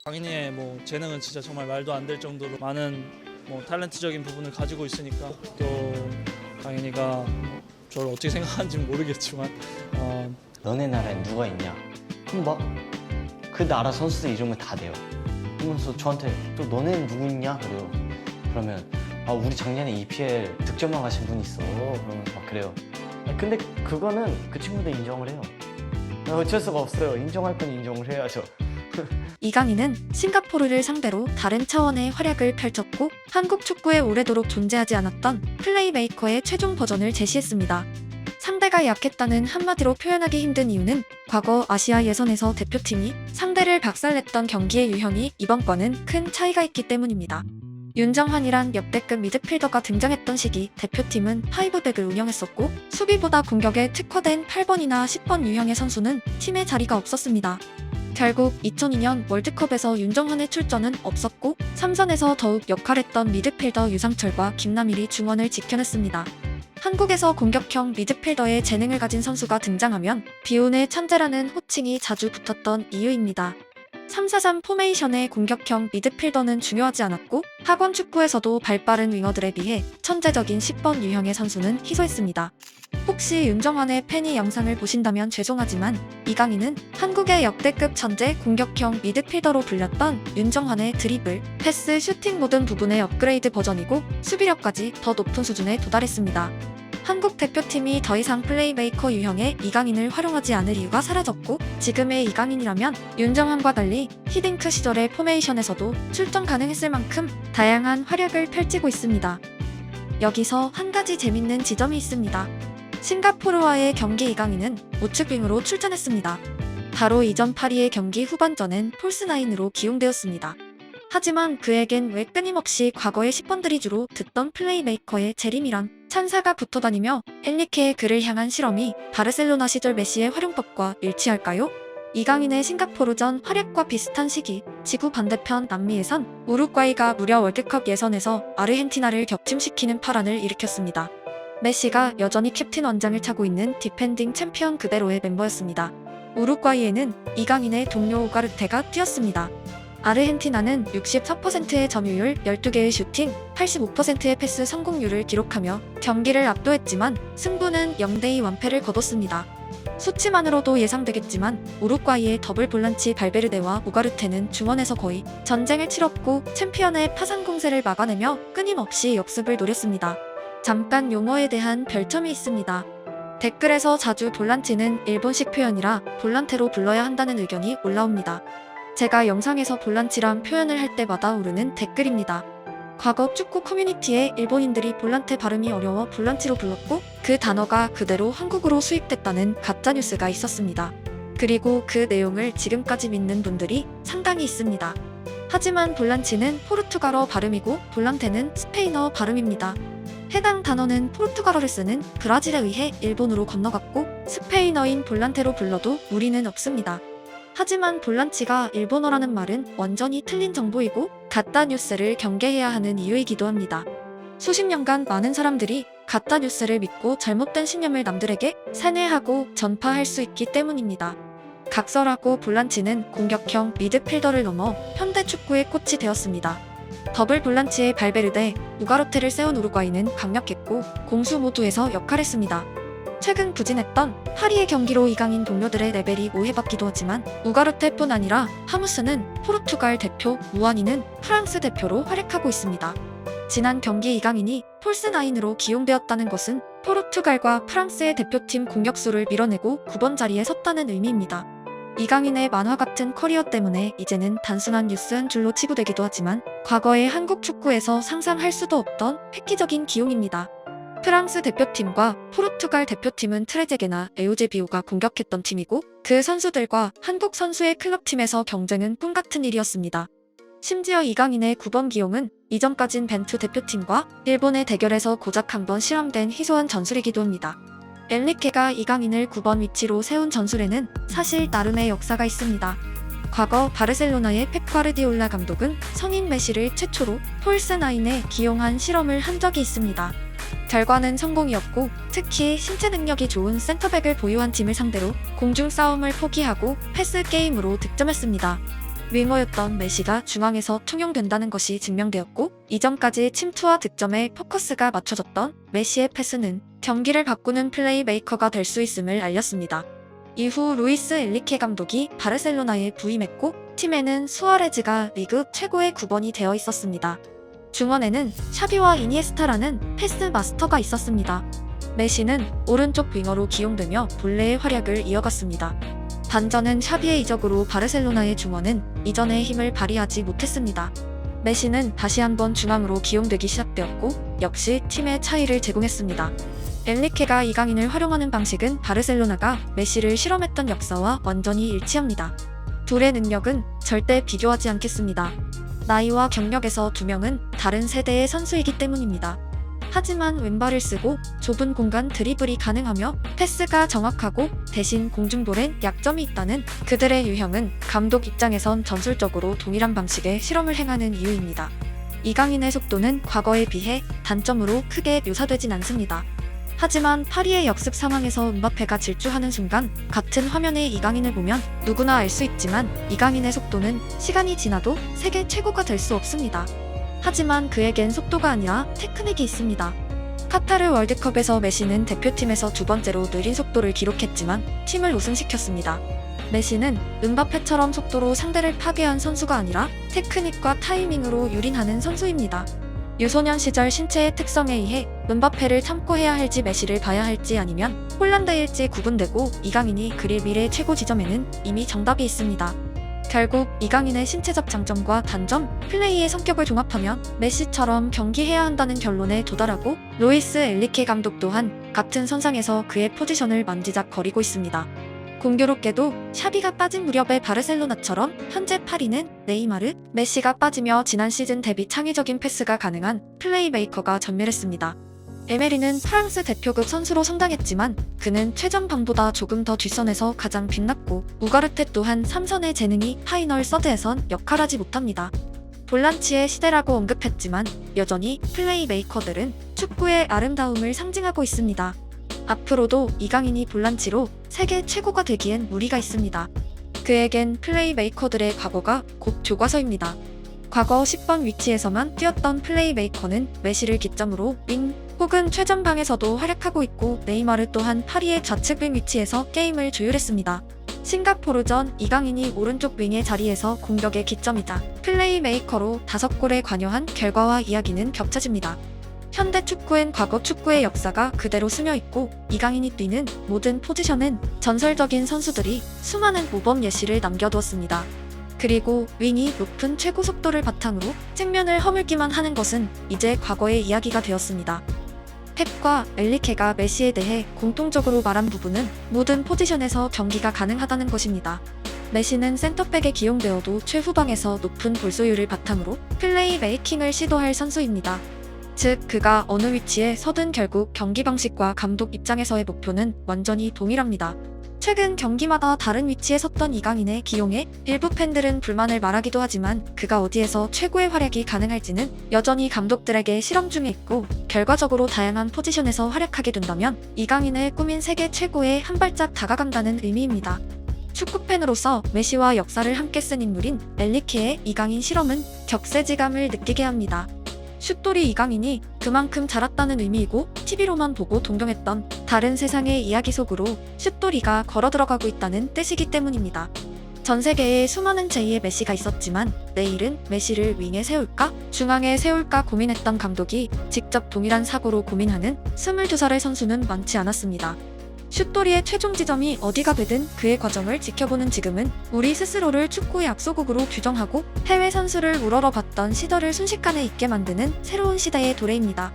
강인이의 재능은 진짜 정말 말도 안 될 정도로 많은 탤런트적인 부분을 가지고 있으니까, 또 강인이가 저를 어떻게 생각하는지 모르겠지만 너네 나라에 누가 있냐? 그럼 막 그 나라 선수들 이름을 다 대요. 그러면서 저한테 또 너네는 누구 있냐? 그래요. 그러면 우리 작년에 EPL 득점왕 하신 분 있어. 그러면서 막 그래요. 근데 그거는 그 친구들 인정을 해요. 어쩔 수가 없어요. 인정할 건 인정을 해야죠. 이강인은 싱가포르를 상대로 다른 차원의 활약을 펼쳤고, 한국 축구에 오래도록 존재하지 않았던 플레이메이커의 최종 버전을 제시했습니다. 상대가 약했다는 한마디로 표현하기 힘든 이유는 과거 아시아 예선에서 대표팀이 상대를 박살냈던 경기의 유형이 이번 과는 큰 차이가 있기 때문입니다. 윤정환이란 역대급 미드필더가 등장했던 시기 대표팀은 5백을 운영했었고, 수비보다 공격에 특화된 8번이나 10번 유형의 선수는 팀에 자리가 없었습니다. 결국 2002년 월드컵에서 윤정환의 출전은 없었고, 3선에서 더욱 역할했던 미드필더 유상철과 김남일이 중원을 지켜냈습니다. 한국에서 공격형 미드필더의 재능을 가진 선수가 등장하면 비운의 천재라는 호칭이 자주 붙었던 이유입니다. 3-4-3 포메이션의 공격형 미드필더는 중요하지 않았고, 학원 축구에서도 발빠른 윙어들에 비해 천재적인 10번 유형의 선수는 희소했습니다. 혹시 윤정환의 팬이 영상을 보신다면 죄송하지만, 이강인은 한국의 역대급 천재 공격형 미드필더로 불렸던 윤정환의 드리블, 패스, 슈팅 모든 부분의 업그레이드 버전이고, 수비력까지 더 높은 수준에 도달했습니다. 한국 대표팀이 더 이상 플레이메이커 유형의 이강인을 활용하지 않을 이유가 사라졌고, 지금의 이강인이라면 윤정환과 달리 히딩크 시절의 포메이션에서도 출전 가능했을 만큼 다양한 활약을 펼치고 있습니다. 여기서 한 가지 재밌는 지점이 있습니다. 싱가포르와의 경기 이강인은 우측윙으로 출전했습니다. 바로 이전 파리의 경기 후반전엔 폴스9으로 기용되었습니다. 하지만 그에겐 왜 끊임없이 과거의 10번들이 주로 듣던 플레이메이커의 재림이란 찬사가 붙어다니며 엔리케의 그를 향한 실험이 바르셀로나 시절 메시의 활용법과 일치할까요? 이강인의 싱가포르전 활약과 비슷한 시기, 지구 반대편 남미에선 우루과이가 무려 월드컵 예선에서 아르헨티나를 격침시키는 파란을 일으켰습니다. 메시가 여전히 캡틴 원장을 차고 있는 디펜딩 챔피언 그대로의 멤버였습니다. 우루과이에는 이강인의 동료 우가르테가 뛰었습니다. 아르헨티나는 64%의 점유율, 12개의 슈팅, 85%의 패스 성공률을 기록하며 경기를 압도했지만 승부는 0대2 완패를 거뒀습니다. 수치만으로도 예상되겠지만 우루과이의 더블 볼란치 발베르데와 우가르테는 중원에서 거의 전쟁을 치렀고, 챔피언의 파상 공세를 막아내며 끊임없이 역습을 노렸습니다. 잠깐 용어에 대한 별점이 있습니다. 댓글에서 자주 볼란치는 일본식 표현이라 볼란테로 불러야 한다는 의견이 올라옵니다. 제가 영상에서 볼란치란 표현을 할 때마다 오르는 댓글입니다. 과거 축구 커뮤니티에 일본인들이 볼란테 발음이 어려워 볼란치로 불렀고, 그 단어가 그대로 한국으로 수입됐다는 가짜뉴스가 있었습니다. 그리고 그 내용을 지금까지 믿는 분들이 상당히 있습니다. 하지만 볼란치는 포르투갈어 발음이고 볼란테는 스페인어 발음입니다. 해당 단어는 포르투갈어를 쓰는 브라질에 의해 일본으로 건너갔고, 스페인어인 볼란테로 불러도 무리는 없습니다. 하지만 볼란치가 일본어라는 말은 완전히 틀린 정보이고 가짜뉴스를 경계해야 하는 이유이기도 합니다. 수십 년간 많은 사람들이 가짜뉴스를 믿고 잘못된 신념을 남들에게 세뇌하고 전파할 수 있기 때문입니다. 각설하고 볼란치는 공격형 미드필더를 넘어 현대 축구의 꽃이 되었습니다. 더블 볼란치의 발베르데, 우가르테를 세운 우루과이는 강력했고 공수 모두에서 역할했습니다. 최근 부진했던 파리의 경기로 이강인 동료들의 레벨이 오해받기도 하지만, 우가르테뿐 아니라 하무스는 포르투갈 대표, 무안이는 프랑스 대표로 활약하고 있습니다. 지난 경기 이강인이 폴스9으로 기용되었다는 것은 포르투갈과 프랑스의 대표팀 공격수를 밀어내고 9번 자리에 섰다는 의미입니다. 이강인의 만화 같은 커리어 때문에 이제는 단순한 뉴스 한 줄로 치부되기도 하지만, 과거의 한국 축구에서 상상할 수도 없던 획기적인 기용입니다. 프랑스 대표팀과 포르투갈 대표팀은 트레제게나 에우제비오가 공격했던 팀이고, 그 선수들과 한국 선수의 클럽팀에서 경쟁은 꿈같은 일이었습니다. 심지어 이강인의 9번 기용은 이전까진 벤투 대표팀과 일본의 대결에서 고작 한 번 실험된 희소한 전술이기도 합니다. 엔리케가 이강인을 9번 위치로 세운 전술에는 사실 나름의 역사가 있습니다. 과거 바르셀로나의 펩 과르디올라 감독은 성인 메시를 최초로 폴스9에 기용한 실험을 한 적이 있습니다. 결과는 성공이었고 특히 신체 능력이 좋은 센터백을 보유한 팀을 상대로 공중 싸움을 포기하고 패스 게임으로 득점했습니다. 윙어였던 메시가 중앙에서 통용된다는 것이 증명되었고 이전까지 침투와 득점에 포커스가 맞춰졌던 메시의 패스는 경기를 바꾸는 플레이메이커가 될 수 있음을 알렸습니다. 이후 루이스 엔리케 감독이 바르셀로나에 부임했고 팀에는 수아레즈가 리그 최고의 9번이 되어 있었습니다. 중원에는 샤비와 이니에스타라는 패스 마스터가 있었습니다. 메시는 오른쪽 윙어로 기용되며 본래의 활약을 이어갔습니다. 반전은 샤비의 이적으로 바르셀로나의 중원은 이전의 힘을 발휘하지 못했습니다. 메시는 다시 한번 중앙으로 기용되기 시작되었고 역시 팀의 차이를 제공했습니다. 엔리케가 이강인을 활용하는 방식은 바르셀로나가 메시를 실험했던 역사와 완전히 일치합니다. 둘의 능력은 절대 비교하지 않겠습니다. 나이와 경력에서 두 명은 다른 세대의 선수이기 때문입니다. 하지만 왼발을 쓰고 좁은 공간 드리블이 가능하며 패스가 정확하고 대신 공중볼엔 약점이 있다는 그들의 유형은 감독 입장에선 전술적으로 동일한 방식의 실험을 행하는 이유입니다. 이강인의 속도는 과거에 비해 단점으로 크게 묘사되진 않습니다. 하지만 파리의 역습 상황에서 음바페가 질주하는 순간 같은 화면에 이강인을 보면 누구나 알 수 있지만 이강인의 속도는 시간이 지나도 세계 최고가 될 수 없습니다. 하지만 그에겐 속도가 아니라 테크닉이 있습니다. 카타르 월드컵에서 메시는 대표팀에서 두 번째로 느린 속도를 기록했지만 팀을 우승시켰습니다. 메시는 음바페처럼 속도로 상대를 파괴한 선수가 아니라 테크닉과 타이밍으로 유린하는 선수입니다. 유소년 시절 신체의 특성에 의해 음바페를 참고 해야 할지 메시를 봐야 할지 아니면 홀란드일지 구분되고 이강인이 그릴 미래 최고 지점에는 이미 정답이 있습니다. 결국 이강인의 신체적 장점과 단점, 플레이의 성격을 종합하면 메시처럼 경기해야 한다는 결론에 도달하고 루이스 엔리케 감독 또한 같은 선상에서 그의 포지션을 만지작거리고 있습니다. 공교롭게도 샤비가 빠진 무렵의 바르셀로나처럼 현재 파리는 네이마르, 메시가 빠지며 지난 시즌 대비 창의적인 패스가 가능한 플레이메이커가 전멸했습니다. 에메리는 프랑스 대표급 선수로 성장했지만 그는 최전방보다 조금 더 뒷선에서 가장 빛났고 우가르테 또한 3선의 재능이 파이널 서드에선 역할하지 못합니다. 볼란치의 시대라고 언급했지만 여전히 플레이메이커들은 축구의 아름다움을 상징하고 있습니다. 앞으로도 이강인이 볼란치로 세계 최고가 되기엔 무리가 있습니다. 그에겐 플레이메이커들의 과거가 곧 교과서입니다. 과거 10번 위치에서만 뛰었던 플레이메이커는 메시를 기점으로 윙 혹은 최전방에서도 활약하고 있고 네이마르 또한 파리의 좌측 윙 위치에서 게임을 조율했습니다. 싱가포르전 이강인이 오른쪽 윙의 자리에서 공격의 기점이자 플레이메이커로 5골에 관여한 결과와 이야기는 겹쳐집니다. 현대 축구엔 과거 축구의 역사가 그대로 스며있고 이강인이 뛰는 모든 포지션은 전설적인 선수들이 수많은 모범 예시를 남겨두었습니다. 그리고 윙이 높은 최고 속도를 바탕으로 측면을 허물기만 하는 것은 이제 과거의 이야기가 되었습니다. 펩과 엔리케가 메시에 대해 공통적으로 말한 부분은 모든 포지션에서 경기가 가능하다는 것입니다. 메시는 센터백에 기용되어도 최후방에서 높은 볼소유를 바탕으로 플레이 메이킹을 시도할 선수입니다. 즉 그가 어느 위치에 서든 결국 경기 방식과 감독 입장에서의 목표는 완전히 동일합니다. 최근 경기마다 다른 위치에 섰던 이강인의 기용에 일부 팬들은 불만을 말하기도 하지만 그가 어디에서 최고의 활약이 가능할지는 여전히 감독들에게 실험 중에 있고 결과적으로 다양한 포지션에서 활약하게 된다면 이강인을 꾸민 세계 최고에 한 발짝 다가간다는 의미입니다. 축구팬으로서 메시와 역사를 함께 쓴 인물인 엔리케의 이강인 실험은 격세지감을 느끼게 합니다. 슛돌이 이강인이 그만큼 자랐다는 의미이고 TV로만 보고 동경했던 다른 세상의 이야기 속으로 슛돌이가 걸어 들어가고 있다는 뜻이기 때문입니다. 전 세계에 수많은 제2의 메시가 있었지만 내일은 메시를 윙에 세울까 중앙에 세울까 고민했던 감독이 직접 동일한 사고로 고민하는 22살의 선수는 많지 않았습니다. 슛돌이의 최종 지점이 어디가 되든 그의 과정을 지켜보는 지금은 우리 스스로를 축구의 악소국으로 규정하고 해외 선수를 우러러 봤던 시절을 순식간에 잊게 만드는 새로운 시대의 도래입니다.